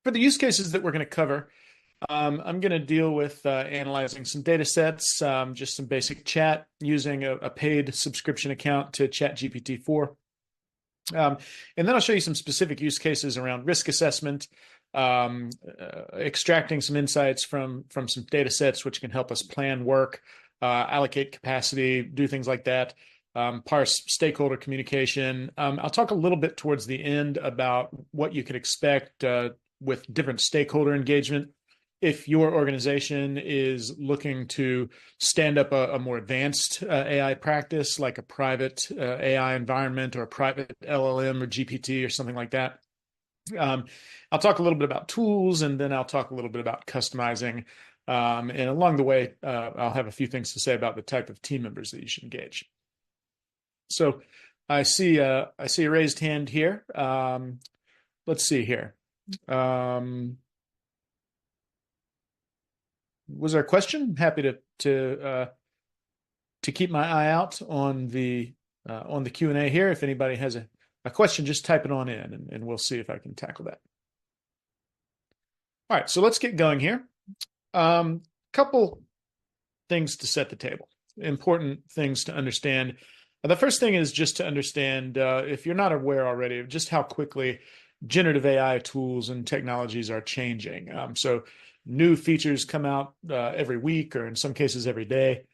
For the use cases that we're going to cover, I'm going to deal with analyzing some data sets, just some basic chat using a paid subscription account to ChatGPT-4. And then I'll show you some specific use cases around risk assessment, extracting some insights from some data sets, which can help us plan work, allocate capacity, do things like that, parse stakeholder communication. I'll talk a little bit towards the end about what you could expect with different stakeholder engagement. If your organization is looking to stand up a more advanced AI practice, like a private AI environment or a private LLM or GPT or something like that, I'll talk a little bit about tools, and then I'll talk a little bit about customizing. And along the way, I'll have a few things to say about the type of team members that you should engage. So I see a raised hand here. Let's see here. Was there a question? Happy to keep my eye out on the Q&A here. If anybody has a question, just type it on in, and we'll see if I can tackle that. All right, so let's get going here. Couple things to set the table, important things to understand. The first thing is just to understand, if you're not aware already, of just how quickly generative AI tools and technologies are changing. So new features come out every week, or in some cases every day.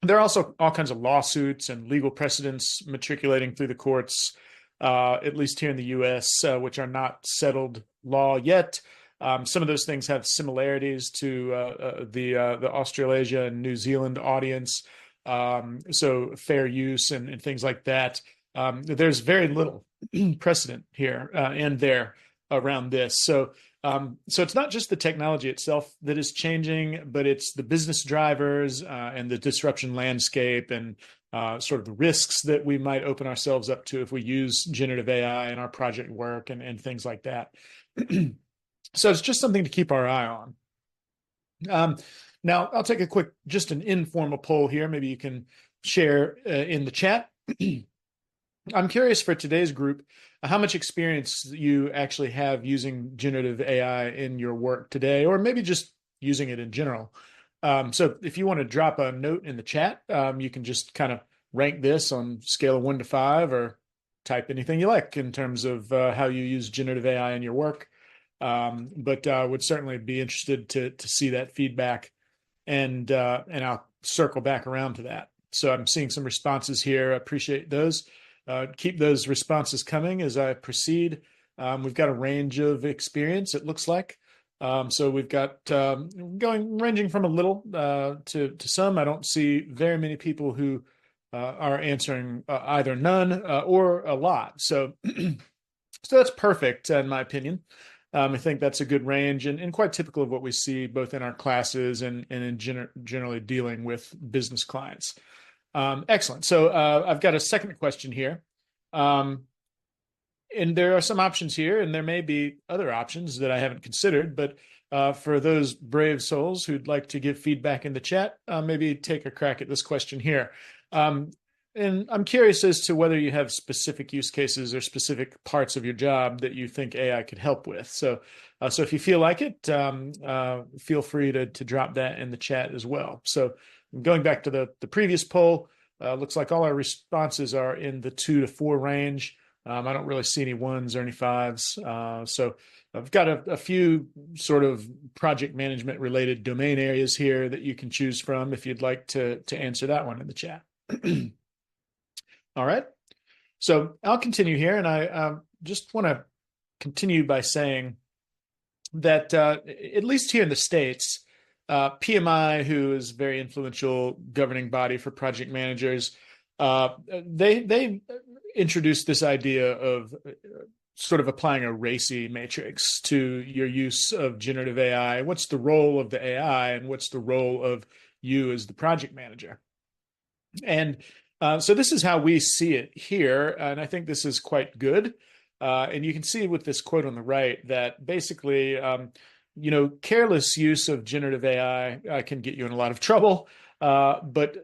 There are also all kinds of lawsuits and legal precedents matriculating through the courts, at least here in the US, which are not settled law yet. Some of those things have similarities to the Australasia and New Zealand audience. So fair use and things like that. There's very little precedent here and there around this. So it's not just the technology itself that is changing, but it's the business drivers and the disruption landscape and sort of the risks that we might open ourselves up to if we use generative AI in our project work and things like that. So it's just something to keep our eye on. Now, I'll take just an informal poll here. Maybe you can share in the chat. I'm curious for today's group, how much experience you actually have using generative AI in your work today, or maybe just using it in general. So if you want to drop a note in the chat, you can just kind of rank this on scale of 1 to 5, or type anything you like in terms of how you use generative AI in your work. But would certainly be interested to see that feedback, and I'll circle back around to that. So I'm seeing some responses here. I appreciate those. Keep those responses coming as I proceed. We've got a range of experience, it looks like. So we've got ranging from a little to some. I don't see very many people who are answering either none or a lot. So, so that's perfect in my opinion. I think that's a good range and quite typical of what we see both in our classes and in generally dealing with business clients. Excellent. So I've got a second question here. And there are some options here, and there may be other options that I haven't considered, but for those brave souls who'd like to give feedback in the chat, maybe take a crack at this question here. And I'm curious as to whether you have specific use cases or specific parts of your job that you think AI could help with. So if you feel like it, feel free to drop that in the chat as well. So going back to the previous poll, looks like all our responses are in the 2 to 4 range. I don't really see any 1s or any 5s. So I've got a few sort of project management related domain areas here that you can choose from if you'd like to answer that one in the chat. All right. So I'll continue here, and I just want to continue by saying that at least here in the States, PMI, who is a very influential governing body for project managers, they introduced this idea of sort of applying a RACI matrix to your use of generative AI. What's the role of the AI, and what's the role of you as the project manager? And so this is how we see it here, and I think this is quite good. And you can see with this quote on the right that basically, careless use of generative AI can get you in a lot of trouble. But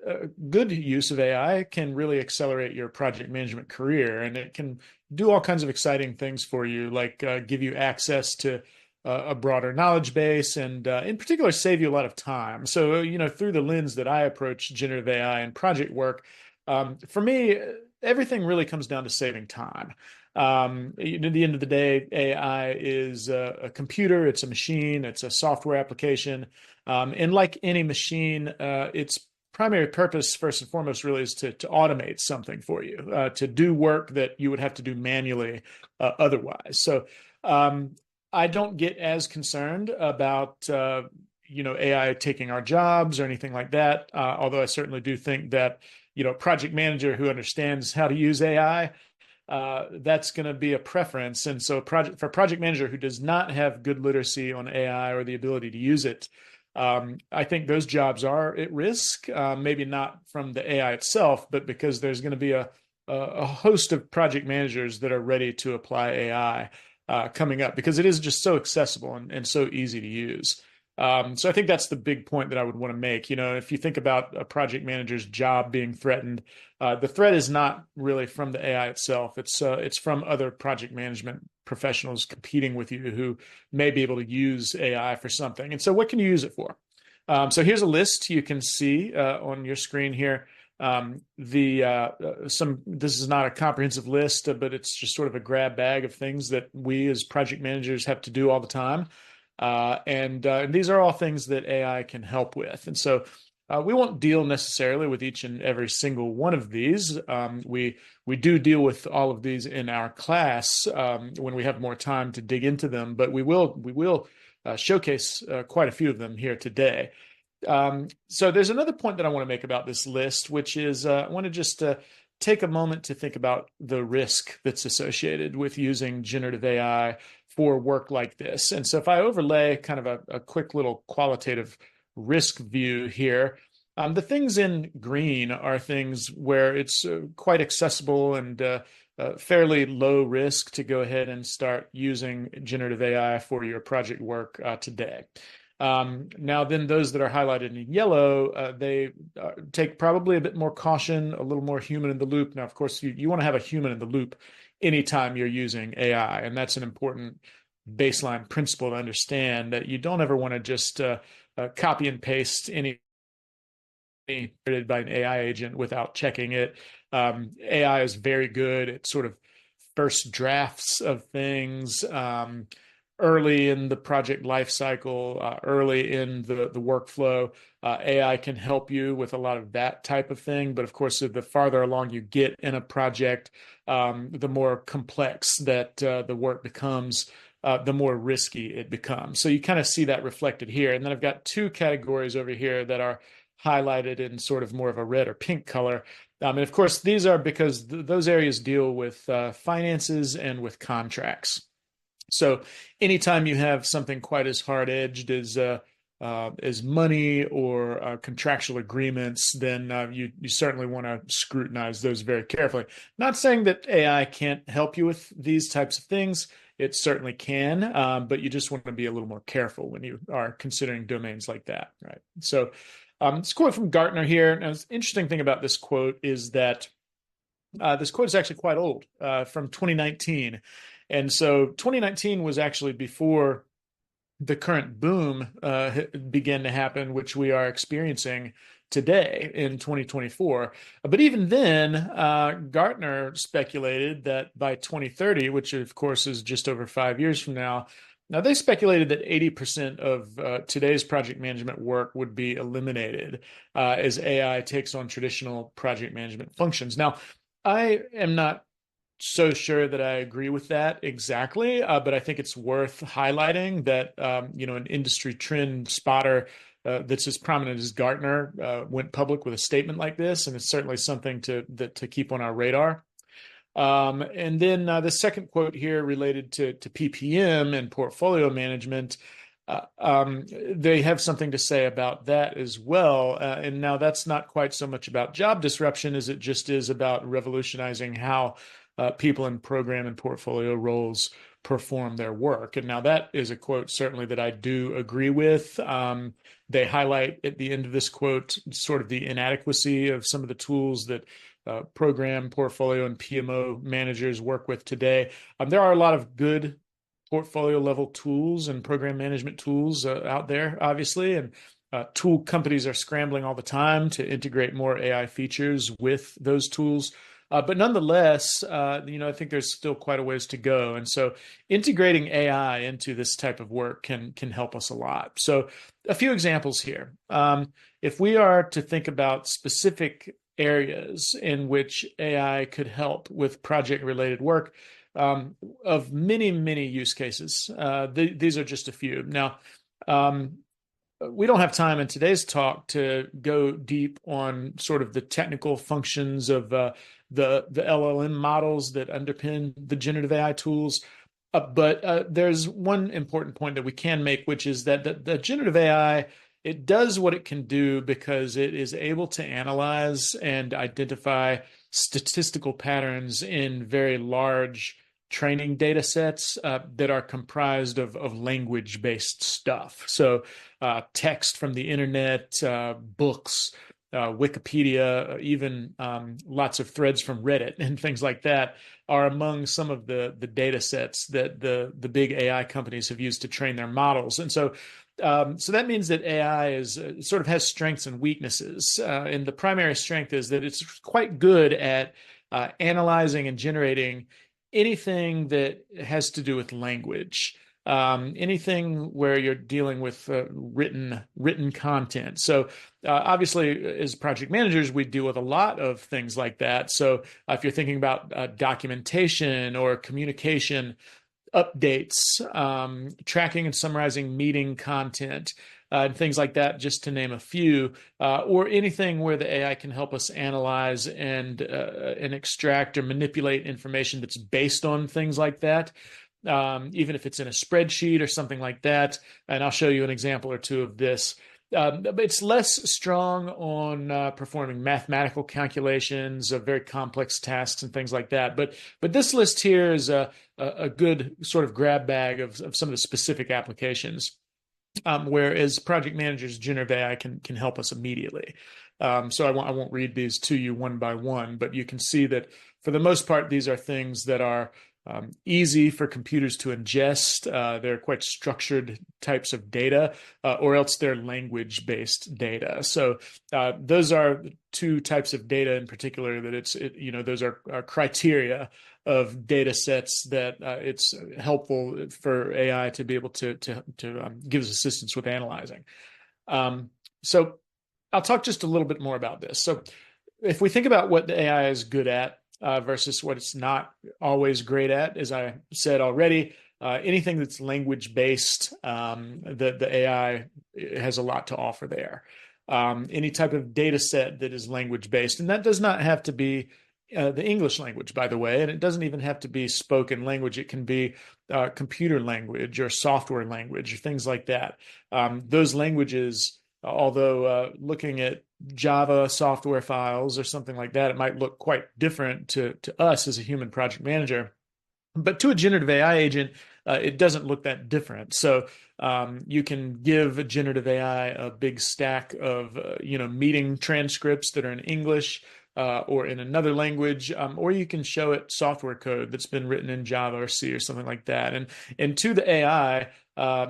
good use of AI can really accelerate your project management career, and it can do all kinds of exciting things for you, like give you access to a broader knowledge base, and in particular, save you a lot of time. So, through the lens that I approach generative AI and project work, for me, everything really comes down to saving time. At the end of the day, AI is a computer, it's a machine, it's a software application. And like any machine, its primary purpose, first and foremost, really is to automate something for you, to do work that you would have to do manually otherwise. So I don't get as concerned about AI taking our jobs or anything like that. Although I certainly do think that project manager who understands how to use AI, that's going to be a preference. And so for a project manager who does not have good literacy on AI or the ability to use it, I think those jobs are at risk, maybe not from the AI itself, but because there's going to be a host of project managers that are ready to apply AI coming up, because it is just so accessible and so easy to use. So I think that's the big point that I would want to make. If you think about a project manager's job being threatened, the threat is not really from the AI itself. It's from other project management professionals competing with you who may be able to use AI for something. And so what can you use it for? So here's a list you can see on your screen here. This is not a comprehensive list, but it's just sort of a grab bag of things that we as project managers have to do all the time. And these are all things that AI can help with. And so we won't deal necessarily with each and every single one of these. We do deal with all of these in our class when we have more time to dig into them, but we will showcase quite a few of them here today. So there's another point that I want to make about this list, which is I want to just take a moment to think about the risk that's associated with using generative AI for work like this. And so if I overlay kind of a quick little qualitative risk view here, the things in green are things where it's quite accessible and fairly low risk to go ahead and start using generative AI for your project work today. Now, then those that are highlighted in yellow, they take probably a bit more caution, a little more human in the loop. Now, of course, you want to have a human in the loop anytime you're using AI, and that's an important baseline principle to understand, that you don't ever want to just copy and paste any created by an AI agent without checking it. AI is very good at sort of first drafts of things, early in the project lifecycle, early in the workflow. AI can help you with a lot of that type of thing. But of course, the farther along you get in a project, the more complex that the work becomes, the more risky it becomes. So you kind of see that reflected here. And then I've got two categories over here that are highlighted in sort of more of a red or pink color. And of course, these are because those areas deal with finances and with contracts. So anytime you have something quite as hard-edged as money or contractual agreements, then you certainly want to scrutinize those very carefully. Not saying that AI can't help you with these types of things. It certainly can, but you just want to be a little more careful when you are considering domains like that, right? So this quote from Gartner here. Now, the interesting thing about this quote is that this quote is actually quite old, from 2019. And so 2019 was actually before the current boom began to happen, which we are experiencing today in 2024. But even then, Gartner speculated that by 2030, which of course is just over 5 years from now, they speculated that 80% of today's project management work would be eliminated as AI takes on traditional project management functions. Now, I am not so sure that I agree with that exactly, but I think it's worth highlighting that an industry trend spotter that's as prominent as Gartner went public with a statement like this, and it's certainly something to keep on our radar. And then the second quote here related to PPM and portfolio management. They have something to say about that as well. And now that's not quite so much about job disruption as it just is about revolutionizing how people in program and portfolio roles perform their work. And now that is a quote certainly that I do agree with. They highlight at the end of this quote sort of the inadequacy of some of the tools that program, portfolio, and PMO managers work with today. There are a lot of good portfolio level tools and program management tools out there, obviously, and tool companies are scrambling all the time to integrate more AI features with those tools. But nonetheless, I think there's still quite a ways to go. And so integrating AI into this type of work can help us a lot. So a few examples here. If we are to think about specific areas in which AI could help with project-related work, of many, many use cases, these are just a few. Now, we don't have time in today's talk to go deep on sort of the technical functions of the LLM models that underpin the generative AI tools. But there's one important point that we can make, which is that the generative AI, it does what it can do because it is able to analyze and identify statistical patterns in very large training data sets that are comprised of language-based stuff. So text from the internet, books, Wikipedia, even lots of threads from Reddit and things like that are among some of the data sets that the big AI companies have used to train their models. And so that means that AI is sort of has strengths and weaknesses. And the primary strength is that it's quite good at analyzing and generating anything that has to do with language, anything where you're dealing with written content. So obviously, as project managers, we deal with a lot of things like that. So if you're thinking about documentation or communication updates, tracking and summarizing meeting content, and things like that, just to name a few, or anything where the AI can help us analyze and extract or manipulate information that's based on things like that, even if it's in a spreadsheet or something like that. And I'll show you an example or two of this. But it's less strong on performing mathematical calculations of very complex tasks and things like that. But this list here is a good sort of grab bag of some of the specific applications. Whereas project managers, generative AI can help us immediately. So I won't read these to you one by one, but you can see that for the most part, these are things that are easy for computers to ingest. They're quite structured types of data, or else they're language-based data. So those are two types of data in particular that those are criteria of data sets that it's helpful for AI to be able to give us assistance with analyzing. So I'll talk just a little bit more about this. So if we think about what the AI is good at versus what it's not always great at, as I said already, anything that's language-based, the AI has a lot to offer there. Any type of data set that is language-based, and that does not have to be the English language, by the way, and it doesn't even have to be spoken language. It can be computer language or software language or things like that. Those languages, although looking at Java software files or something like that, it might look quite different to us as a human project manager. But to a generative AI agent, it doesn't look that different. So you can give a generative AI a big stack of meeting transcripts that are in English or in another language, or you can show it software code that's been written in Java or C or something like that. And to the AI,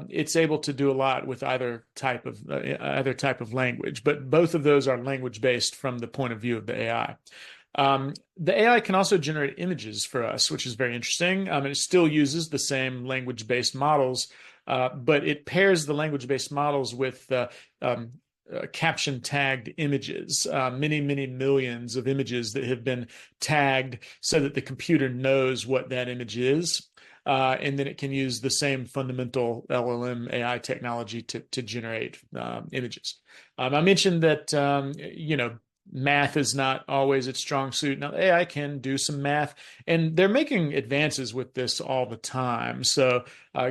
it's able to do a lot with either type of language, but both of those are language based from the point of view of the AI. The AI can also generate images for us, which is very interesting. It still uses the same language-based models, but it pairs the language-based models with caption tagged images, many, many millions of images that have been tagged so that the computer knows what that image is. And then it can use the same fundamental LLM AI technology to generate images. I mentioned that, math is not always its strong suit. Now, AI can do some math, and they're making advances with this all the time. So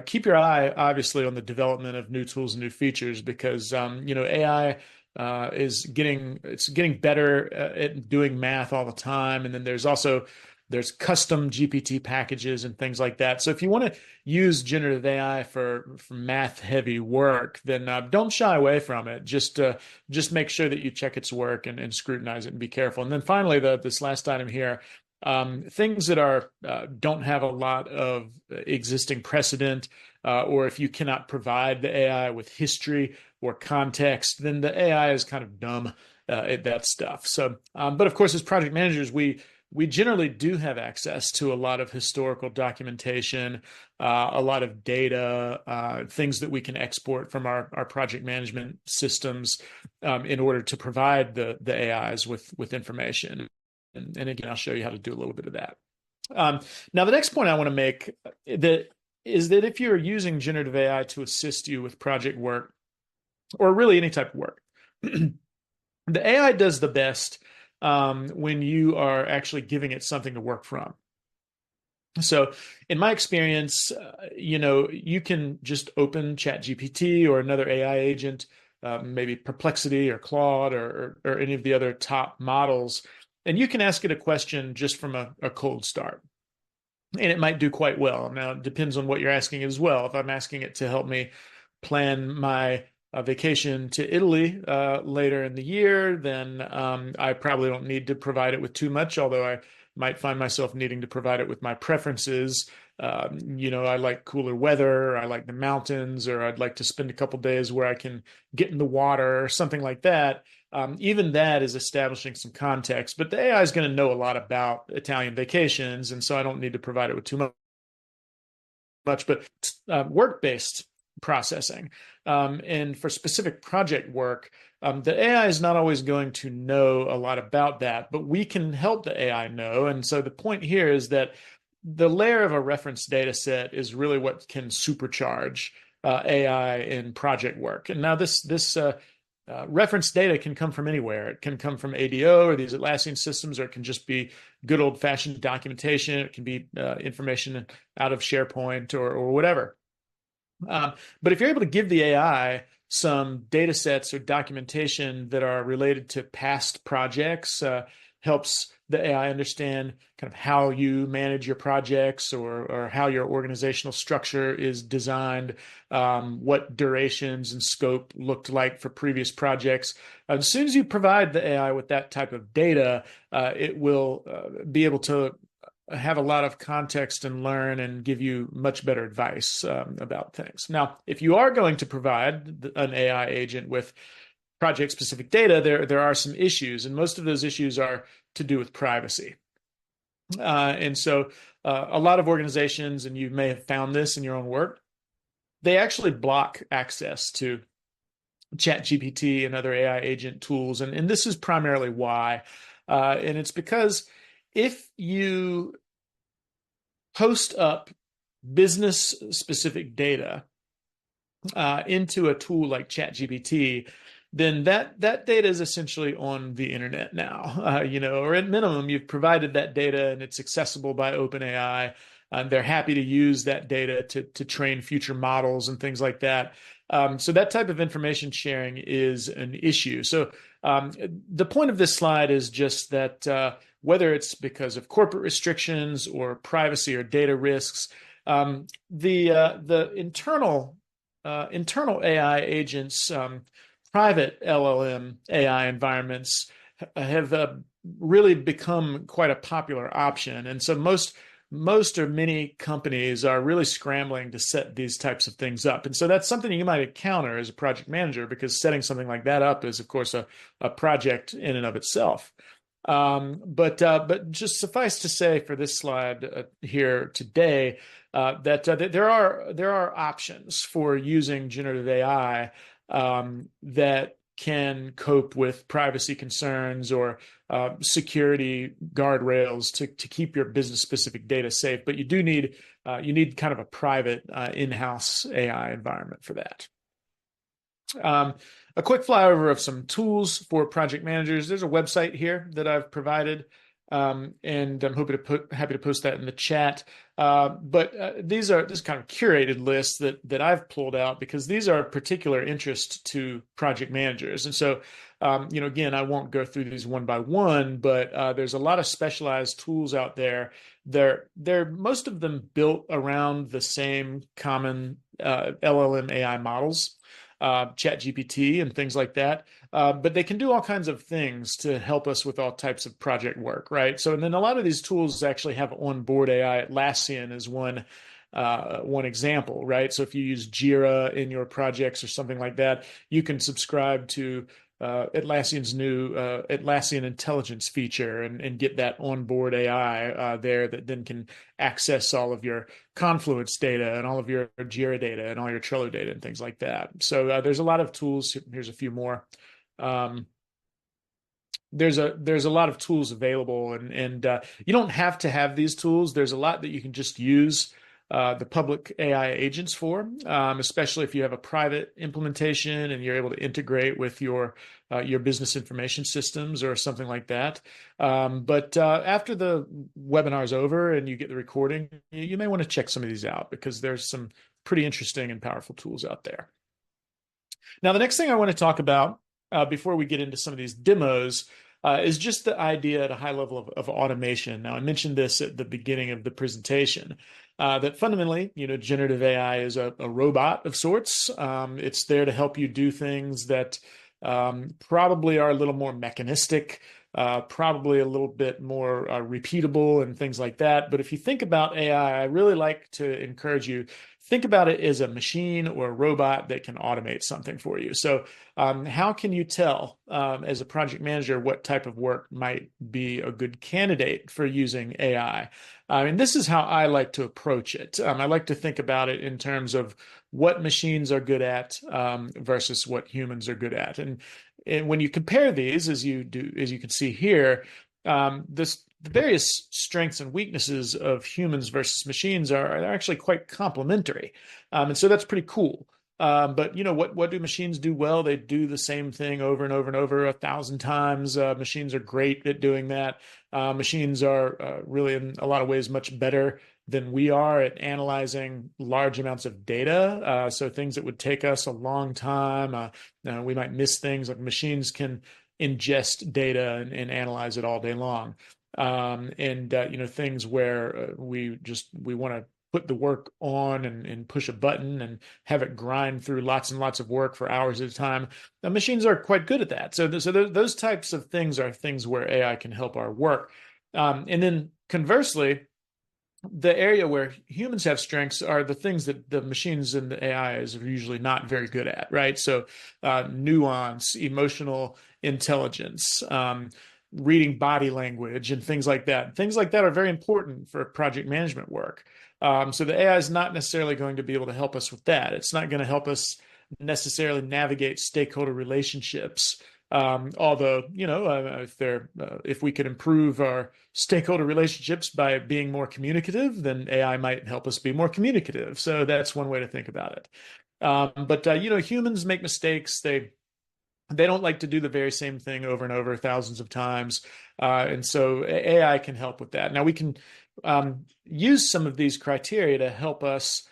keep your eye, obviously, on the development of new tools and new features because, AI is getting better at doing math all the time. And then there's also There's custom GPT packages and things like that. So if you want to use generative AI for math heavy work, then don't shy away from it. Just make sure that you check its work and scrutinize it and be careful. And then finally, this last item here, things that are don't have a lot of existing precedent, or if you cannot provide the AI with history or context, then the AI is kind of dumb at that stuff. So, but of course, as project managers, we generally do have access to a lot of historical documentation, a lot of data, things that we can export from our project management systems in order to provide the AIs with information. And again, I'll show you how to do a little bit of that. Now, the next point I want to make is that if you're using generative AI to assist you with project work, or really any type of work, the AI does the best when you are actually giving it something to work from. So in my experience, you can just open ChatGPT or another AI agent, maybe Perplexity or Claude or any of the other top models, and you can ask it a question just from a cold start. And it might do quite well. Now, it depends on what you're asking as well. If I'm asking it to help me plan my vacation to Italy later in the year, then I probably don't need to provide it with too much, although I might find myself needing to provide it with my preferences. I like cooler weather, I like the mountains, or I'd like to spend a couple days where I can get in the water or something like that. Even that is establishing some context, but the AI is going to know a lot about Italian vacations, and so I don't need to provide it with too much. But work-based processing, and for specific project work, the AI is not always going to know a lot about that, but we can help the AI know. And so the point here is that the layer of a reference data set is really what can supercharge AI in project work. And now this reference data can come from anywhere. It can come from ADO or these Atlassian systems, or it can just be good old-fashioned documentation. It can be information out of SharePoint or whatever. But if you're able to give the AI some data sets or documentation that are related to past projects, helps the AI understand kind of how you manage your projects or how your organizational structure is designed, what durations and scope looked like for previous projects. As soon as you provide the AI with that type of data, it will be able to have a lot of context and learn and give you much better advice about things. Now, if you are going to provide an AI agent with project-specific data, there are some issues, and most of those issues are to do with privacy. And so a lot of organizations, and you may have found this in your own work, they actually block access to ChatGPT and other AI agent tools. And this is primarily why. And it's because if you post up business-specific data into a tool like ChatGPT, then that data is essentially on the internet now, or at minimum, you've provided that data and it's accessible by OpenAI. They're happy to use that data to train future models and things like that. So that type of information sharing is an issue. So the point of this slide is just that whether it's because of corporate restrictions or privacy or data risks, the internal AI agents, private LLM AI environments have really become quite a popular option. And so most or many companies are really scrambling to set these types of things up. And so that's something you might encounter as a project manager, because setting something like that up is, of course, a project in and of itself. But just suffice to say for this slide here today, that there are options for using generative AI that can cope with privacy concerns or security guardrails to keep your business-specific data safe. But you need kind of a private in-house AI environment for that. A quick flyover of some tools for project managers. There's a website here that I've provided And I'm happy to post that in the chat. But these are this kind of curated lists that I've pulled out because these are of particular interest to project managers. And so, again, I won't go through these one by one, but there's a lot of specialized tools out there. They're most of them built around the same common LLM AI models, ChatGPT and things like that. But they can do all kinds of things to help us with all types of project work, right? So, and then a lot of these tools actually have onboard AI. Atlassian is one example, right? So if you use Jira in your projects or something like that, you can subscribe to Atlassian's new Atlassian intelligence feature and get that onboard AI there that then can access all of your Confluence data and all of your Jira data and all your Trello data and things like that. So there's a lot of tools. Here's a few more. Um, there's a lot of tools available, and you don't have to have these tools. There's a lot that you can just use the public AI agents for, especially if you have a private implementation and you're able to integrate with your business information systems or something like that. But after the webinar is over and you get the recording, you may want to check some of these out because there's some pretty interesting and powerful tools out there. Now, the next thing I want to talk about before we get into some of these demos is just the idea at a high level of automation. Now, I mentioned this at the beginning of the presentation, that fundamentally, generative AI is a robot of sorts. It's there to help you do things that probably are a little more mechanistic, probably a little bit more repeatable and things like that. But if you think about AI, I really like to encourage you, think about it as a machine or a robot that can automate something for you. So how can you tell as a project manager what type of work might be a good candidate for using AI? I mean, this is how I like to approach it. I like to think about it in terms of what machines are good at versus what humans are good at. And when you compare these, as you can see here, the various strengths and weaknesses of humans versus machines are actually quite complementary. And so that's pretty cool. But what do machines do well? They do the same thing over and over and over 1,000 times. Machines are great at doing that. Machines are really in a lot of ways much better than we are at analyzing large amounts of data. So things that would take us a long time, we might miss things. Like machines can ingest data and analyze it all day long. And things where we want to put the work on and push a button and have it grind through lots and lots of work for hours at a time. The machines are quite good at that. So those types of things are things where AI can help our work. And then conversely, the area where humans have strengths are the things that the machines and the AIs are usually not very good at, right? So nuance, emotional intelligence, reading body language, and things like that. Things like that are very important for project management work. So the AI is not necessarily going to be able to help us with that. It's not going to help us necessarily navigate stakeholder relationships. Although, if we could improve our stakeholder relationships by being more communicative, then AI might help us be more communicative. So that's one way to think about it. But humans make mistakes. They don't like to do the very same thing over and over thousands of times. And so AI can help with that. Now we can use some of these criteria to help us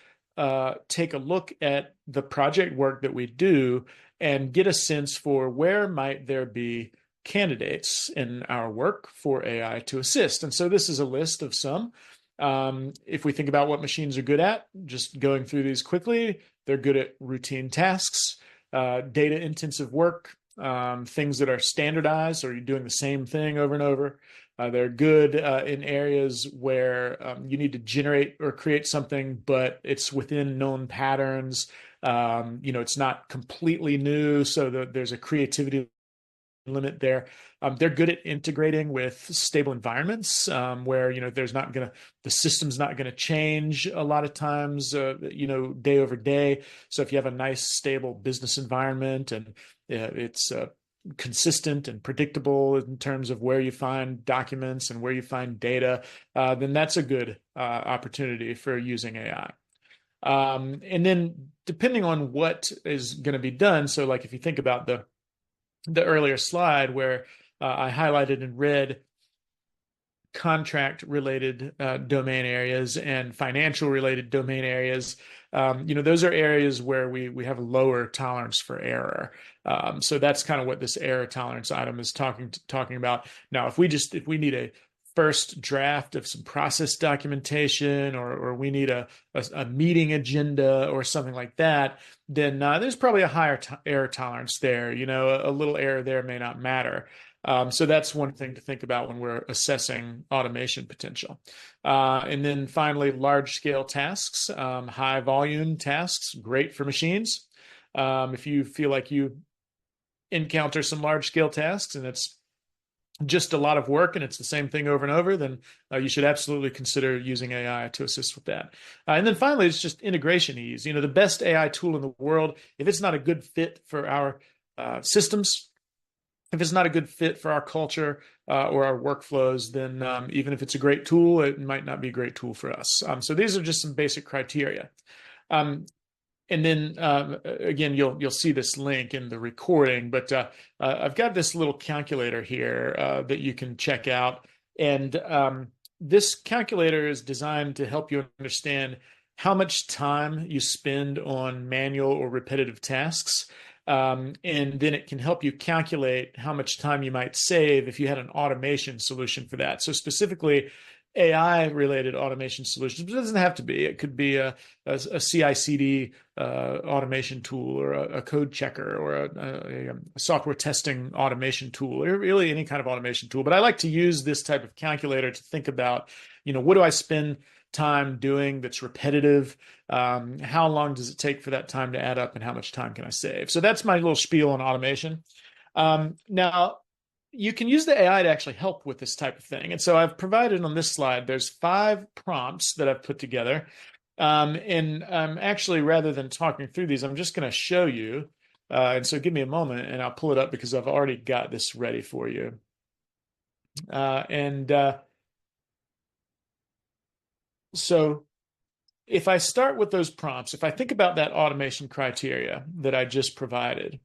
take a look at the project work that we do and get a sense for where might there be candidates in our work for AI to assist. And so this is a list of some. If we think about what machines are good at, just going through these quickly, they're good at routine tasks, data intensive work, things that are standardized, or you're doing the same thing over and over. They're good in areas where you need to generate or create something, but it's within known patterns. It's not completely new, so there's a creativity limit there. They're good at integrating with stable environments where the system's not going to change a lot of times day over day. So if you have a nice stable business environment and it's consistent and predictable in terms of where you find documents and where you find data, then that's a good opportunity for using AI. And then depending on what is going to be done, so like if you think about the earlier slide where I highlighted in red contract related domain areas and financial related domain areas. Those are areas where we have a lower tolerance for error. So that's kind of what this error tolerance item is talking about. Now, if we need a first draft of some process documentation, or we need a meeting agenda or something like that, then there's probably a higher error tolerance there. A little error there may not matter. So that's one thing to think about when we're assessing automation potential. And then finally, large scale tasks, high volume tasks, great for machines. If you feel like you encounter some large scale tasks and it's just a lot of work and it's the same thing over and over, then you should absolutely consider using AI to assist with that. And then finally, it's just integration ease. The best AI tool in the world, if it's not a good fit for our systems, if it's not a good fit for our culture or our workflows, then even if it's a great tool, it might not be a great tool for us. So these are just some basic criteria. And then again, you'll see this link in the recording, but I've got this little calculator here that you can check out. And this calculator is designed to help you understand how much time you spend on manual or repetitive tasks. And then it can help you calculate how much time you might save if you had an automation solution for that. So specifically, AI-related automation solutions, but it doesn't have to be. It could be a CI/CD automation tool, or a code checker, or a software testing automation tool, or really any kind of automation tool. But I like to use this type of calculator to think about, what do I spend time doing that's repetitive? How long does it take for that time to add up, and how much time can I save? So that's my little spiel on automation. Now, you can use the AI to actually help with this type of thing. And so I've provided on this slide, there's 5 prompts that I've put together. And actually, rather than talking through these, I'm just going to show you. And so give me a moment and I'll pull it up because I've already got this ready for you. So if I start with those prompts, if I think about that automation criteria that I just provided,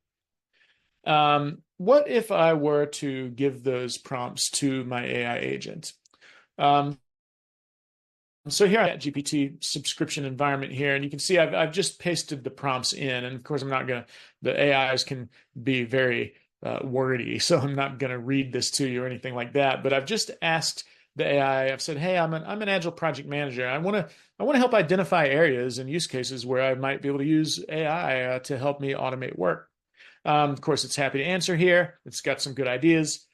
what if I were to give those prompts to my AI agent? So here I have GPT subscription environment here, and you can see I've just pasted the prompts in, and of course the AIs can be very wordy, so I'm not going to read this to you or anything like that. But I've just asked the AI. I've said, "Hey, I'm an agile project manager. I want to help identify areas and use cases where I might be able to use AI to help me automate work." Of course, it's happy to answer here. It's got some good ideas.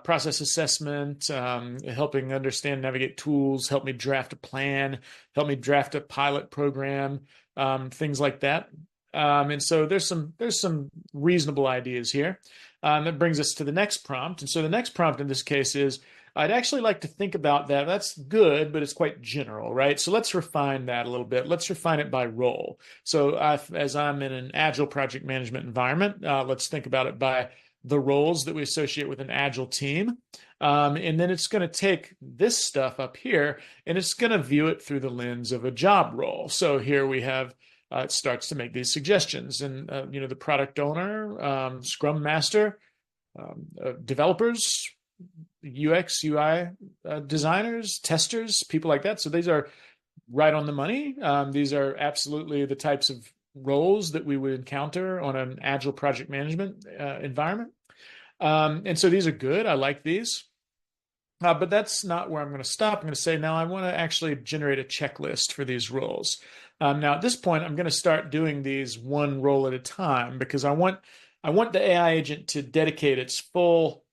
Process assessment, helping understand, navigate tools, help me draft a plan, help me draft a pilot program, things like that. And so there's some reasonable ideas here. That brings us to the next prompt. And so the next prompt in this case is, I'd actually like to think about that. That's good, but it's quite general, right? So let's refine that a little bit. Let's refine it by role. So as I'm in an agile project management environment, let's think about it by the roles that we associate with an agile team. And then it's going to take this stuff up here and it's going to view it through the lens of a job role. So here we have, it starts to make these suggestions. And, the product owner, Scrum Master, developers, UX, UI designers, testers, people like that. So these are right on the money. These are absolutely the types of roles that we would encounter on an agile project management environment. And so these are good. I like these. But that's not where I'm going to stop. I'm going to say, now I want to actually generate a checklist for these roles. Now at this point, I'm going to start doing these one role at a time because I want the AI agent to dedicate its full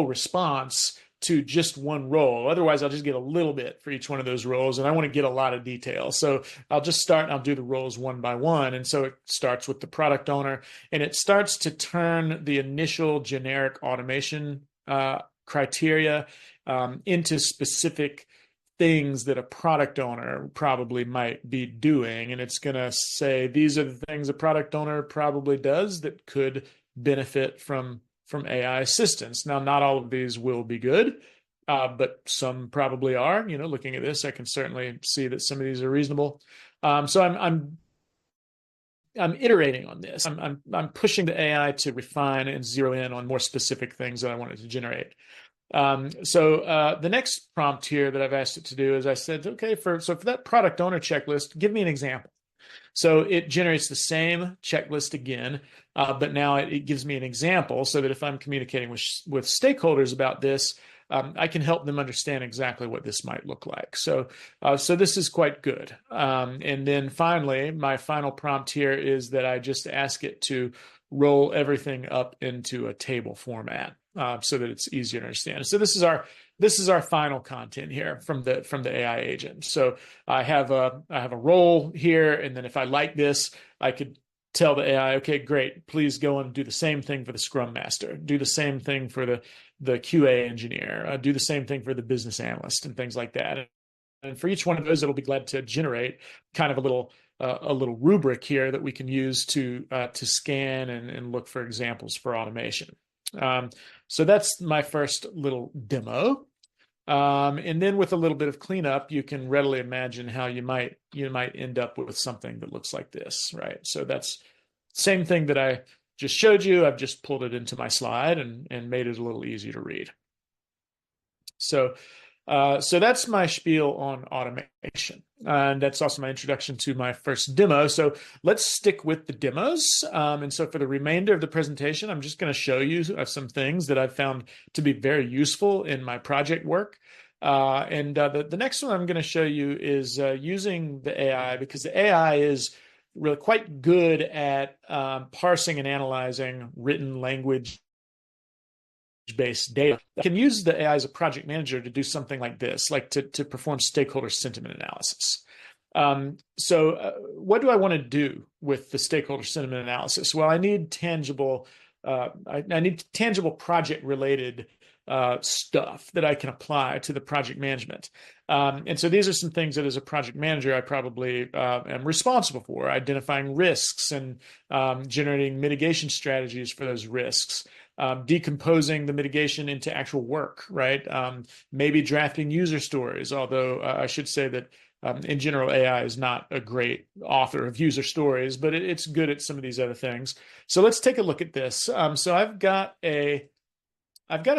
response to just one role. Otherwise, I'll just get a little bit for each one of those roles, and I want to get a lot of detail. So I'll just start and I'll do the roles one by one. And so it starts with the product owner, and it starts to turn the initial generic automation criteria into specific things that a product owner probably might be doing. And it's going to say, these are the things a product owner probably does that could benefit from AI assistance. Now, not all of these will be good, but some probably are. Looking at this, I can certainly see that some of these are reasonable. So I'm iterating on this. I'm pushing the AI to refine and zero in on more specific things that I wanted to generate. The next prompt here that I've asked it to do is I said, okay, for that product owner checklist, give me an example. So it generates the same checklist again, but now it gives me an example so that if I'm communicating with stakeholders about this, I can help them understand exactly what this might look like. So this is quite good. And then finally, my final prompt here is that I just ask it to roll everything up into a table format so that it's easier to understand. So this is our final content here from the AI agent. So I have a role here, and then if I like this, I could tell the AI, okay, great, please go and do the same thing for the Scrum Master, do the same thing for the QA engineer, do the same thing for the business analyst, and things like that. And for each one of those, it'll be glad to generate kind of a little rubric here that we can use to scan and look for examples for automation. So that's my first little demo. And then with a little bit of cleanup, you can readily imagine how you might end up with something that looks like this, right? So that's the same thing that I just showed you. I've just pulled it into my slide and made it a little easier to read. So that's my spiel on automation. And that's also my introduction to my first demo. So let's stick with the demos. And so for the remainder of the presentation, I'm just going to show you some things that I've found to be very useful in my project work. The next one I'm going to show you is using the AI, because the AI is really quite good at parsing and analyzing written language based data. I can use the AI as a project manager to do something like this, like to perform stakeholder sentiment analysis. What do I want to do with the stakeholder sentiment analysis? Well, I need tangible, I need tangible project related stuff that I can apply to the project management. And so these are some things that as a project manager, I probably am responsible for: identifying risks and generating mitigation strategies for those risks. Decomposing the mitigation into actual work, right? Maybe drafting user stories, although I should say that in general, AI is not a great author of user stories, but it's good at some of these other things. So let's take a look at this. So I've got a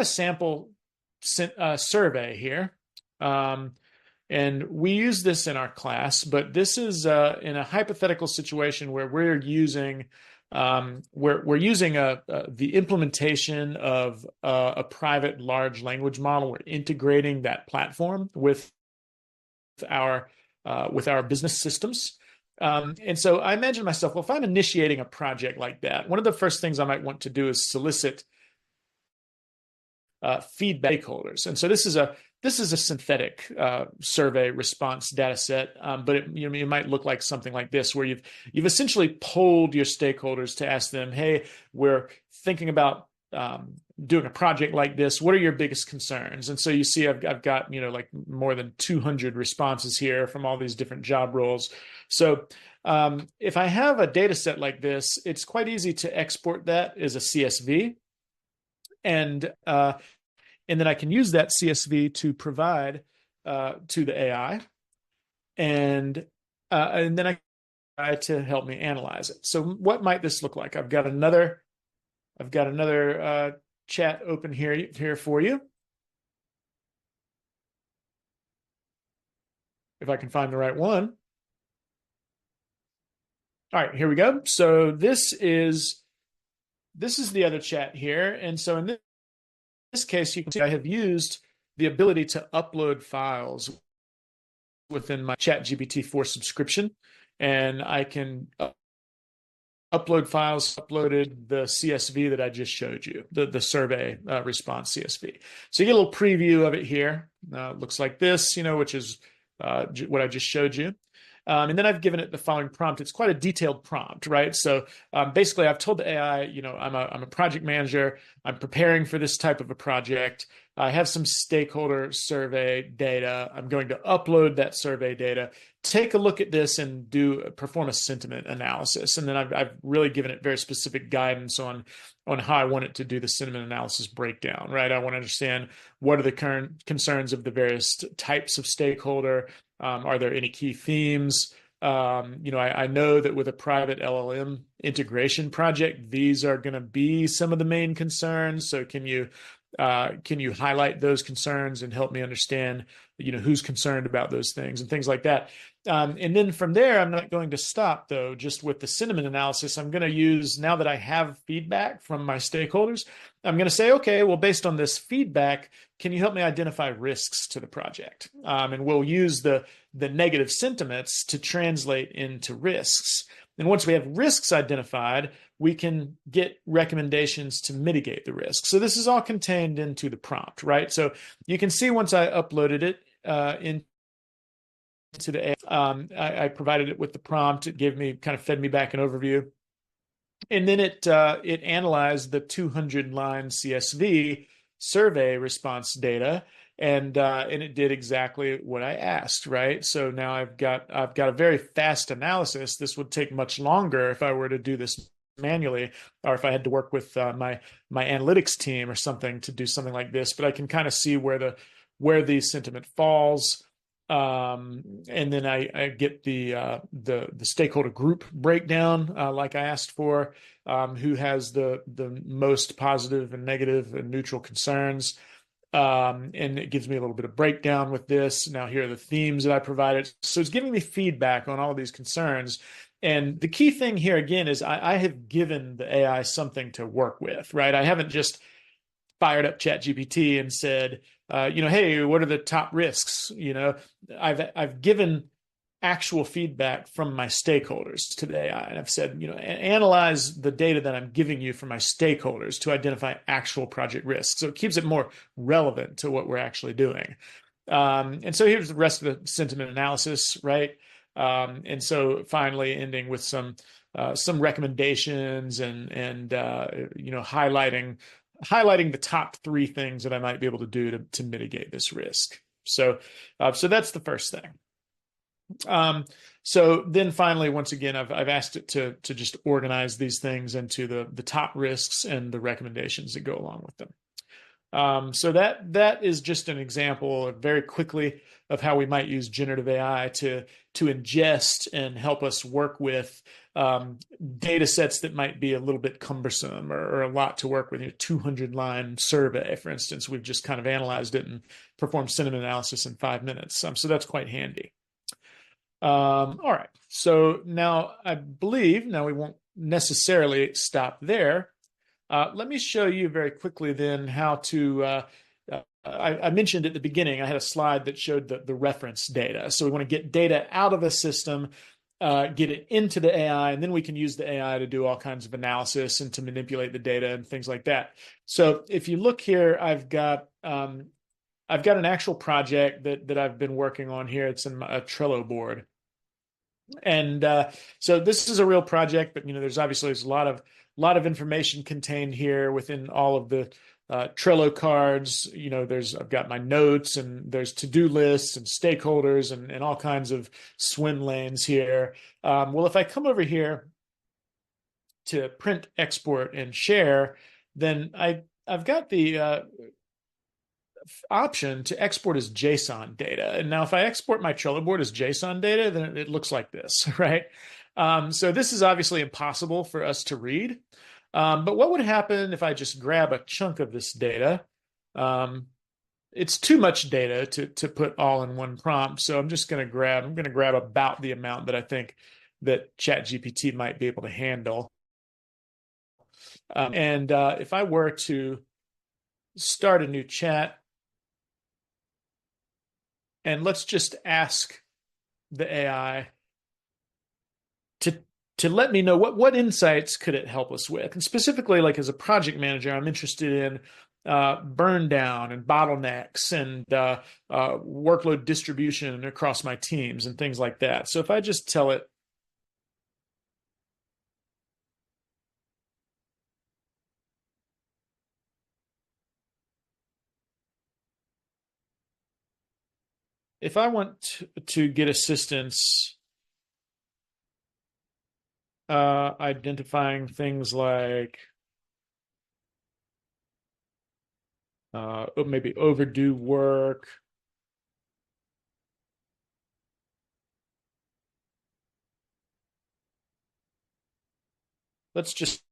sample survey here. And we use this in our class, but this is in a hypothetical situation where we're using the implementation of a private large language model. We're integrating that platform with our business systems. And so I imagine myself, well, if I'm initiating a project like that, one of the first things I might want to do is solicit feedback stakeholders. And so this is a synthetic survey response data set, but it might look like something like this, where you've essentially polled your stakeholders to ask them, hey, we're thinking about doing a project like this. What are your biggest concerns? And so you see, I've got like more than 200 responses here from all these different job roles. So if I have a data set like this, it's quite easy to export that as a CSV. And then I can use that CSV to provide to the AI, and then I try to help me analyze it. So what might this look like? I've got another chat open here for you. If I can find the right one. All right, here we go. So this is the other chat here, and so in this case, you can see I have used the ability to upload files within my ChatGPT-4 subscription, and I can upload files. Uploaded the CSV that I just showed you, the survey response CSV. So you get a little preview of it here. Looks like this, which is what I just showed you. And then I've given it the following prompt. It's quite a detailed prompt, right? So basically, I've told the AI, I'm a project manager. I'm preparing for this type of a project. I have some stakeholder survey data. I'm going to upload that survey data. Take a look at this and perform a sentiment analysis. And then I've really given it very specific guidance on how I want it to do the sentiment analysis breakdown, right? I want to understand what are the current concerns of the various types of stakeholder. Are there any key themes? I know that with a private LLM integration project, these are going to be some of the main concerns. So can you Can you highlight those concerns and help me understand, who's concerned about those things and things like that? And then from there, I'm not going to stop though, just with the sentiment analysis. I'm going to use, now that I have feedback from my stakeholders, I'm going to say, okay, well, based on this feedback, can you help me identify risks to the project? And we'll use the negative sentiments to translate into risks. And once we have risks identified, we can get recommendations to mitigate the risk. So this is all contained into the prompt, right? So you can see once I uploaded it into the AI, I provided it with the prompt. It fed me back an overview. And then it analyzed the 200-line CSV survey response data, and it did exactly what I asked, right? So now I've got a very fast analysis. This would take much longer if I were to do this manually, or if I had to work with my analytics team or something to do something like this. But I can kind of see where the sentiment falls. And then I get the stakeholder group breakdown, like I asked for, who has the most positive and negative and neutral concerns. And it gives me a little bit of breakdown with this. Now, here are the themes that I provided. So it's giving me feedback on all of these concerns. And the key thing here, again, is I have given the AI something to work with, right? I haven't just fired up ChatGPT and said, hey, what are the top risks? I've given actual feedback from my stakeholders to the AI, and I've said, analyze the data that I'm giving you from my stakeholders to identify actual project risks. So it keeps it more relevant to what we're actually doing. And so here's the rest of the sentiment analysis, right? And so finally ending with some recommendations and highlighting the top 3 things that I might be able to do to mitigate this risk. So that's the first thing. So then finally, once again, I've asked it to just organize these things into the top risks and the recommendations that go along with them. So that is just an example very quickly of how we might use generative AI to ingest and help us work with data sets that might be a little bit cumbersome or a lot to work with. 200-line survey, for instance, we've just kind of analyzed it and performed sentiment analysis in 5 minutes. So that's quite handy. All right, so now I believe we won't necessarily stop there. Let me show you very quickly then how to, I mentioned at the beginning, I had a slide that showed the reference data. So we want to get data out of a system, get it into the AI, and then we can use the AI to do all kinds of analysis and to manipulate the data and things like that. So if you look here, I've got an actual project that I've been working on here. It's in a Trello board. And so this is a real project, but there's a lot of information contained here within all of the Trello cards. I've got my notes, and there's to-do lists and stakeholders and all kinds of swim lanes here. Well, if I come over here to print, export, and share, then I've got the option to export as JSON data. And now if I export my Trello board as JSON data, then it looks like this, right? So this is obviously impossible for us to read. But what would happen if I just grab a chunk of this data? It's too much data to put all in one prompt. So I'm going to grab about the amount that I think that ChatGPT might be able to handle. And if I were to start a new chat, and let's just ask the AI to let me know what insights could it help us with. And specifically, like as a project manager, I'm interested in burn down and bottlenecks and workload distribution across my teams and things like that. So if I just tell it, if I want to get assistance identifying things like maybe overdue work, let's just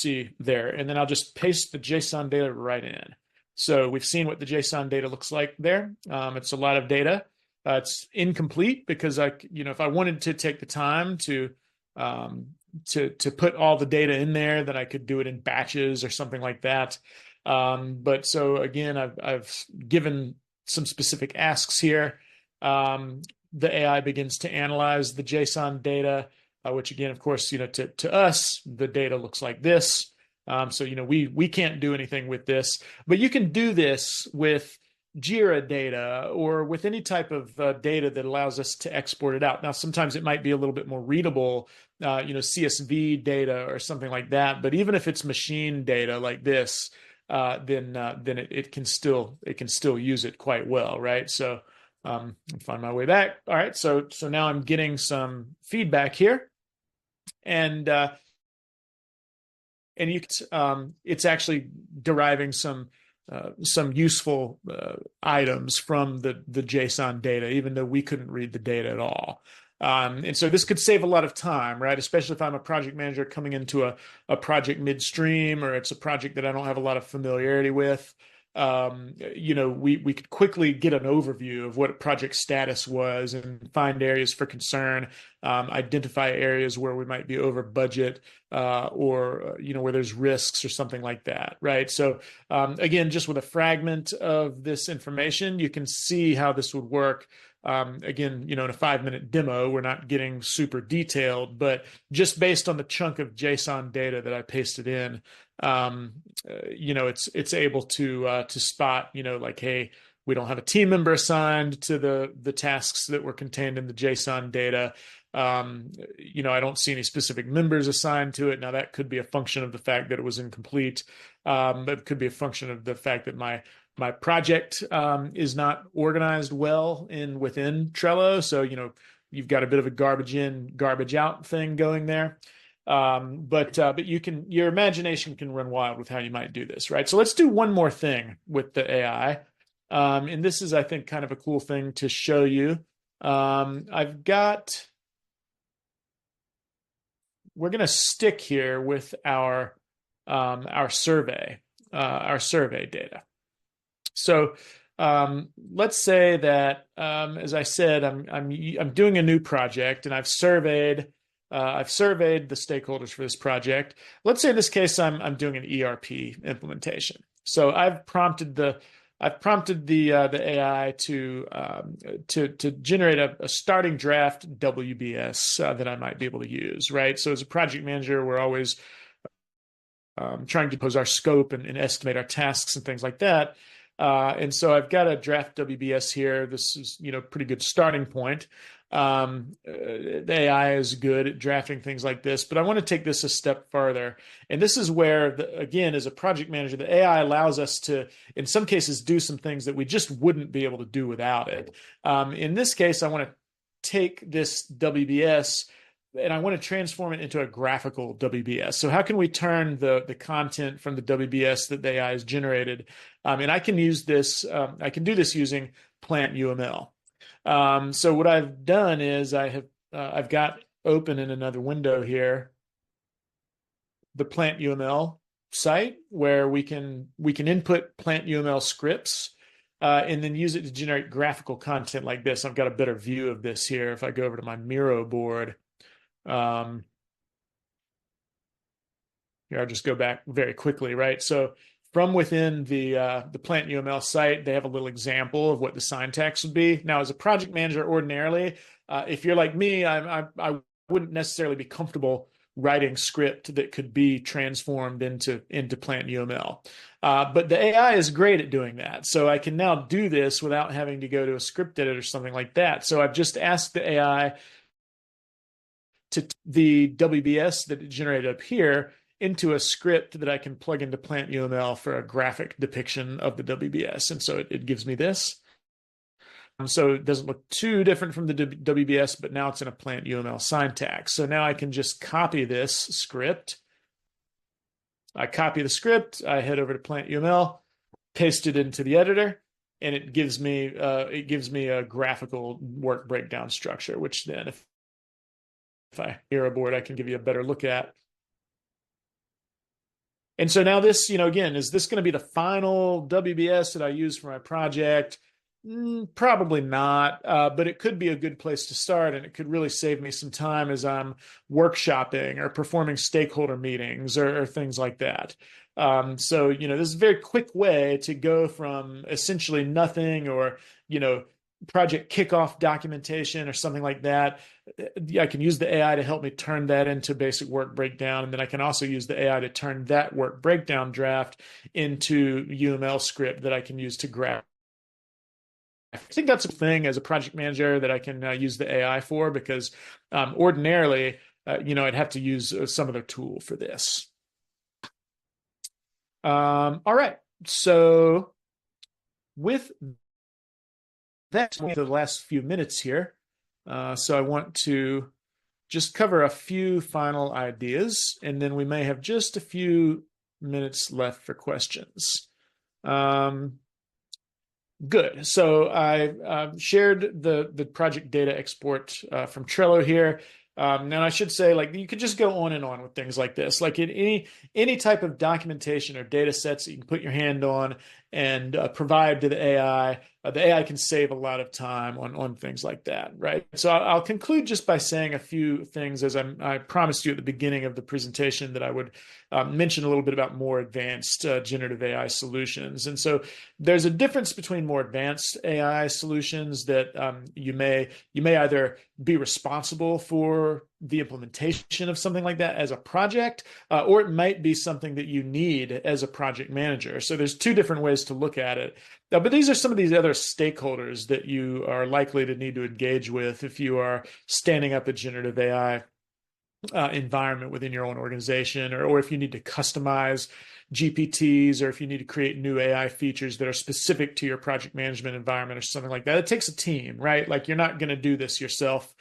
see there. And then I'll just paste the JSON data right in. So we've seen what the JSON data looks like there. It's a lot of data. It's incomplete because if I wanted to take the time to put all the data in there, then I could do it in batches or something like that. But so again, I've given some specific asks here. The AI begins to analyze the JSON data, which again, of course, to us, the data looks like this. So we can't do anything with this, but you can do this with Jira data or with any type of data that allows us to export it out. Now, sometimes it might be a little bit more readable, CSV data or something like that. But even if it's machine data like this, then it can still use it quite well, right? So I'll find my way back. All right, so now I'm getting some feedback here, and it's actually deriving some useful items from the JSON data, even though we couldn't read the data at all. And so this could save a lot of time, right? Especially if I'm a project manager coming into a project midstream, or it's a project that I don't have a lot of familiarity with. We could quickly get an overview of what project status was and find areas for concern, identify areas where we might be over budget, or where there's risks or something like that, right? So again, just with a fragment of this information, you can see how this would work. Again, in a 5-minute demo, we're not getting super detailed, but just based on the chunk of JSON data that I pasted in, it's able to spot, like, hey, we don't have a team member assigned to the tasks that were contained in the JSON data. I don't see any specific members assigned to it. Now, that could be a function of the fact that it was incomplete, but it could be a function of the fact that my project is not organized well within Trello. So, you've got a bit of a garbage in, garbage out thing going there. But your imagination can run wild with how you might do this, right? So let's do one more thing with the AI. And this is, I think, kind of a cool thing to show you. We're going to stick here with our survey data. So let's say that, as I said, I'm doing a new project, and I've surveyed the stakeholders for this project. Let's say in this case I'm doing an ERP implementation. So I've prompted the AI to generate a starting draft WBS that I might be able to use, right? So as a project manager, we're always trying to pose our scope and estimate our tasks and things like that. And so I've got a draft WBS here. This is, pretty good starting point. The AI is good at drafting things like this, but I want to take this a step further. And this is where, again, as a project manager, the AI allows us to, in some cases, do some things that we just wouldn't be able to do without it. In this case, I want to take this WBS and I want to transform it into a graphical WBS. So how can we turn the content from the WBS that the AI has generated? And I can use this, I can do this using plant UML. So what I've done is I've got open in another window here the plant UML site where we can input plant UML scripts and then use it to generate graphical content like this. I've got a better view of this here if I go over to my Miro board. Here, I'll just go back very quickly, right? So from within the plant UML site, they have a little example of what the syntax would be. Now, as a project manager, ordinarily, if you're like me, I wouldn't necessarily be comfortable writing script that could be transformed into plant UML. But the AI is great at doing that. So I can now do this without having to go to a script edit or something like that. So I've just asked the AI to the WBS that it generated up here into a script that I can plug into plant UML for a graphic depiction of the WBS. And so it gives me this. So it doesn't look too different from the WBS, but now it's in a plant UML syntax. So now I can just copy this script. I copy the script, I head over to plant UML, paste it into the editor, and it gives me a graphical work breakdown structure, which then if I hear a board, I can give you a better look at. And so now this, again, is this going to be the final WBS that I use for my project? Probably not, but it could be a good place to start, and it could really save me some time as I'm workshopping or performing stakeholder meetings or things like that. So, this is a very quick way to go from essentially nothing or, project kickoff documentation or something like that. I can use the AI to help me turn that into basic work breakdown. And then I can also use the AI to turn that work breakdown draft into UML script that I can use to graph. I think that's a thing as a project manager that I can use the AI for, because ordinarily, I'd have to use some other tool for this. All right. So with that, the last few minutes here. So I want to just cover a few final ideas, and then we may have just a few minutes left for questions. Good. So I shared the project data export from Trello here. Now I should say, like, you could just go on and on with things like this. Like in any type of documentation or data sets that you can put your hand on and provide to the AI, the AI can save a lot of time on things like that, right? So I'll conclude just by saying a few things, as I promised you at the beginning of the presentation, that I would mention a little bit about more advanced generative AI solutions. And so there's a difference between more advanced AI solutions that you may either be responsible for the implementation of something like that as a project, or it might be something that you need as a project manager. So there's two different ways to look at it. But these are some of these other stakeholders that you are likely to need to engage with if you are standing up a generative AI environment within your own organization, or if you need to customize GPTs, or if you need to create new AI features that are specific to your project management environment or something like that. It takes a team, right? Like, you're not going to do this yourself.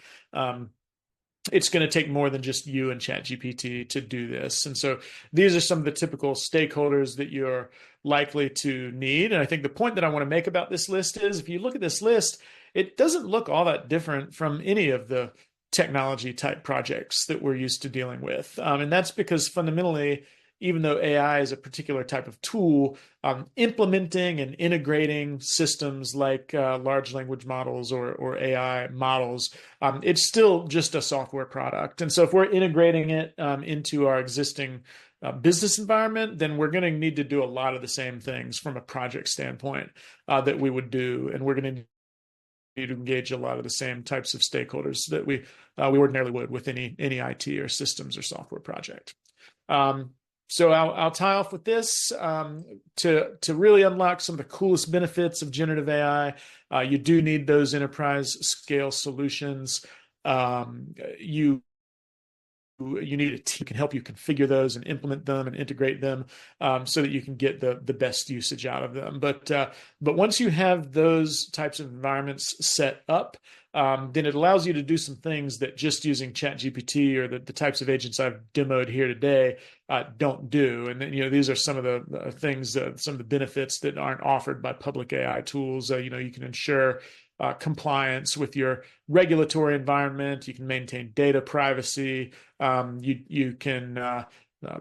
It's going to take more than just you and ChatGPT to do this. And so these are some of the typical stakeholders that you're likely to need. And I think the point that I want to make about this list is, if you look at this list, it doesn't look all that different from any of the technology type projects that we're used to dealing with. And that's because fundamentally, even though AI is a particular type of tool, implementing and integrating systems like large language models or AI models, it's still just a software product. And so if we're integrating it into our existing business environment, then we're going to need to do a lot of the same things from a project standpoint that we would do. And we're going to need to engage a lot of the same types of stakeholders that we ordinarily would with any IT or systems or software project. So I'll tie off with this. To really unlock some of the coolest benefits of generative AI, you do need those enterprise scale solutions. You need a team who can help you configure those and implement them and integrate them, so that you can get the best usage out of them. But once you have those types of environments set up, then it allows you to do some things that just using ChatGPT or the types of agents I've demoed here today don't do. And then, these are some of the things, some of the benefits that aren't offered by public AI tools. You can ensure compliance with your regulatory environment. You can maintain data privacy. You can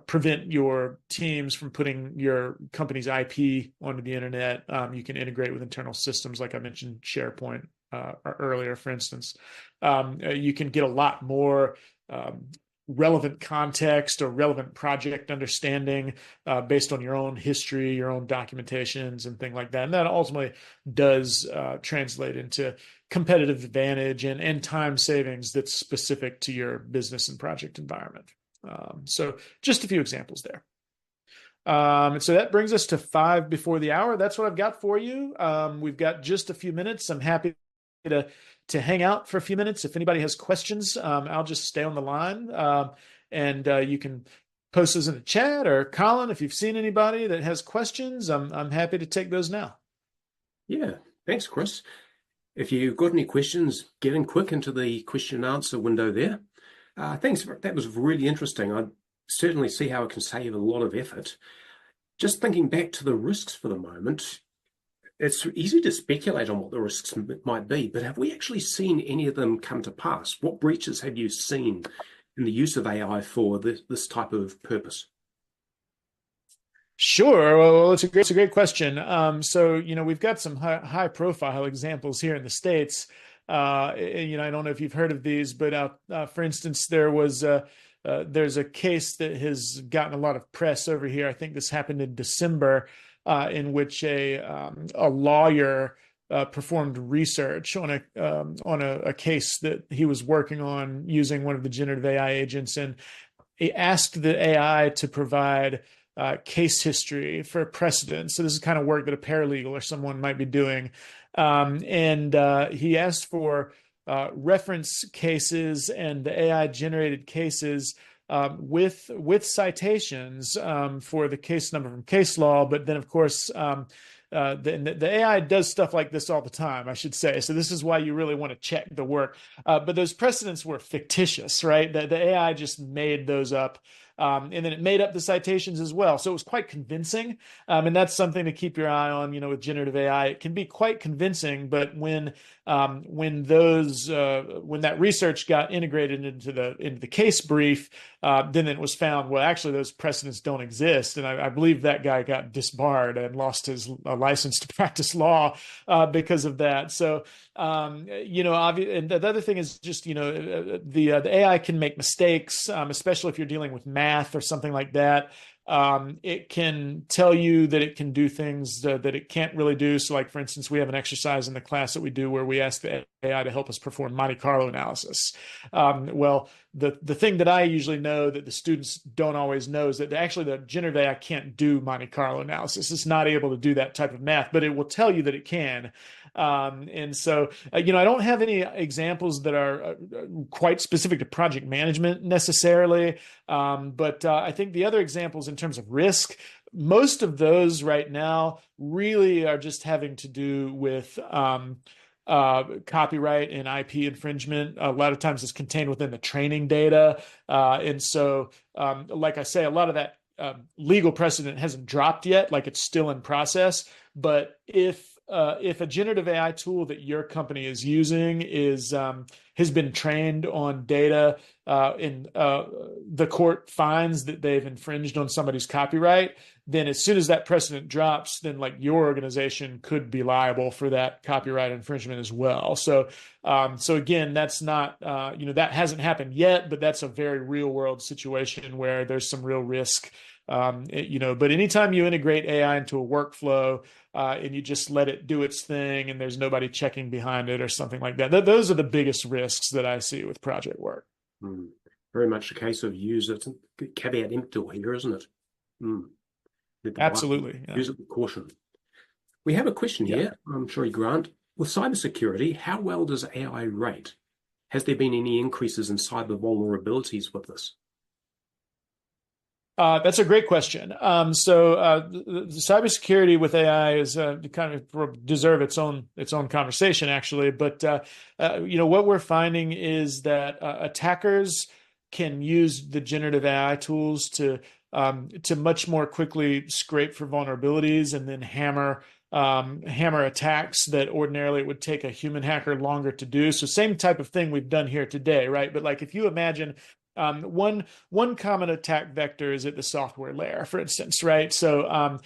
prevent your teams from putting your company's IP onto the internet. You can integrate with internal systems, like I mentioned, SharePoint earlier, for instance. You can get a lot more relevant context or relevant project understanding based on your own history, your own documentations, and things like that. And that ultimately does translate into competitive advantage and time savings that's specific to your business and project environment. So just a few examples there. And so that brings us to 5 before the hour. That's what I've got for you. We've got just a few minutes. I'm happy to hang out for a few minutes. If anybody has questions, I'll just stay on the line, and you can post those in the chat, or Colin, if you've seen anybody that has questions, I'm happy to take those now. Yeah, thanks, Chris. If you've got any questions, get in quick into the question and answer window there. Thanks. That was really interesting. I certainly see how it can save a lot of effort. Just thinking back to the risks for the moment, it's easy to speculate on what the risks might be, but have we actually seen any of them come to pass? What breaches have you seen in the use of AI for this type of purpose? Sure. Well, it's a great question. So, we've got some high profile examples here in the States. I don't know if you've heard of these, but for instance, there's a case that has gotten a lot of press over here. I think this happened in December, in which a lawyer performed research on a case that he was working on using one of the generative AI agents, and he asked the AI to provide case history for precedent. So this is kind of work that a paralegal or someone might be doing. And he asked for reference cases and the AI generated cases with citations for the case number from case law. But then, of course, the AI does stuff like this all the time, I should say. So this is why you really want to check the work. But those precedents were fictitious, right? The AI just made those up. And then it made up the citations as well. So it was quite convincing. And that's something to keep your eye on, with generative AI. It can be quite convincing, but when that research got integrated into the case brief, then it was found, well, actually those precedents don't exist. And I believe that guy got disbarred and lost his license to practice law because of that. So and the other thing is just, the AI can make mistakes, especially if you're dealing with math or something like that. It can tell you that it can do things that it can't really do. So, like, for instance, we have an exercise in the class that we do where we ask the AI to help us perform Monte Carlo analysis. Well, the thing that I usually know that the students don't always know is that actually the generative AI can't do Monte Carlo analysis. It's not able to do that type of math, but it will tell you that it can. And so, I don't have any examples that are quite specific to project management necessarily. But I think the other examples in terms of risk, most of those right now really are just having to do with copyright and IP infringement. A lot of times it's contained within the training data. And so, like I say, a lot of that legal precedent hasn't dropped yet, like it's still in process. But if a generative AI tool that your company is using has been trained on data, and the court finds that they've infringed on somebody's copyright, then as soon as that precedent drops, then like your organization could be liable for that copyright infringement as well. So again, that's not that hasn't happened yet, but that's a very real world situation where there's some real risk. But anytime you integrate AI into a workflow, and you just let it do its thing and there's nobody checking behind it or something like that, those are the biggest risks that I see with project work. Very much a case of use it, caveat emptor here, isn't it? Absolutely. Yeah. Use it with caution. We have a question here, I'm sure you grant. With cybersecurity, how well does AI rate? Has there been any increases in cyber vulnerabilities with this? That's a great question. The cybersecurity with AI is kind of deserve its own conversation, actually. But what we're finding is that attackers can use the generative AI tools to much more quickly scrape for vulnerabilities and then hammer attacks that ordinarily it would take a human hacker longer to do. So same type of thing we've done here today, right? But like if you imagine one common attack vector is at the software layer, for instance, right? So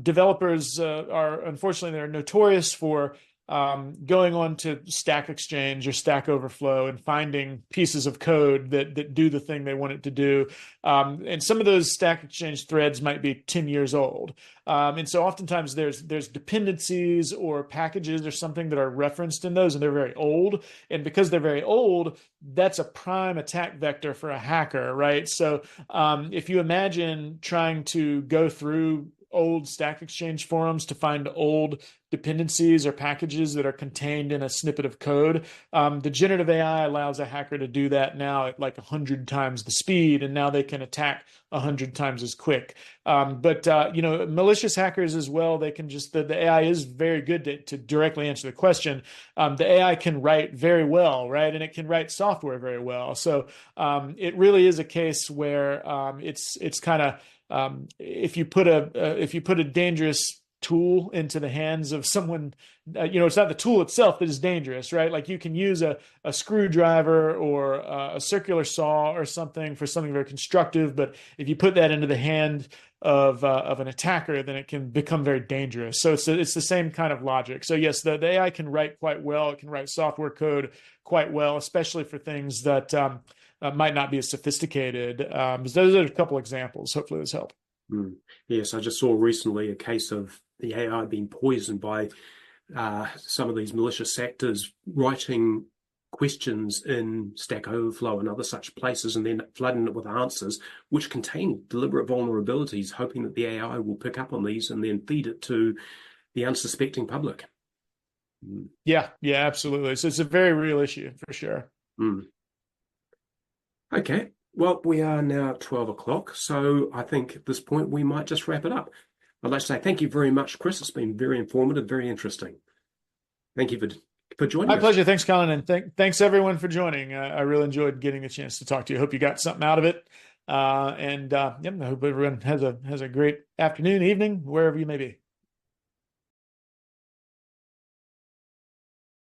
developers are unfortunately they're notorious for going on to Stack Exchange or Stack Overflow and finding pieces of code that do the thing they want it to do. And some of those Stack Exchange threads might be 10 years old. And so oftentimes there's dependencies or packages or something that are referenced in those, and they're very old. And because they're very old, that's a prime attack vector for a hacker, right? So if you imagine trying to go through old Stack Exchange forums to find old dependencies or packages that are contained in a snippet of code. The generative AI allows a hacker to do that now at like 100 times the speed, and now they can attack 100 times as quick. But malicious hackers as well, they can just, the AI is very good to directly answer the question. The AI can write very well, right? And it can write software very well. So it really is a case where it's kind of, if you put a dangerous tool into the hands of someone, it's not the tool itself that is dangerous, right? Like you can use a screwdriver or a circular saw or something for something very constructive, but if you put that into the hand of an attacker, then it can become very dangerous. So it's the same kind of logic. So yes, the AI can write quite well. It can write software code quite well, especially for things that might not be as sophisticated. Those are a couple examples. Hopefully this helped. Yes, I just saw recently a case of the AI being poisoned by some of these malicious actors writing questions in Stack Overflow and other such places and then flooding it with answers which contain deliberate vulnerabilities, hoping that the AI will pick up on these and then feed it to the unsuspecting public. Yeah, absolutely. So it's a very real issue for sure. Okay. Well, we are now at 12 o'clock, so I think at this point we might just wrap it up. I'd like to say thank you very much, Chris. It's been very informative, very interesting. Thank you for joining us. My pleasure. Thanks, Colin, and thanks everyone for joining. I really enjoyed getting the chance to talk to you. Hope you got something out of it. I hope everyone has a great afternoon, evening, wherever you may be.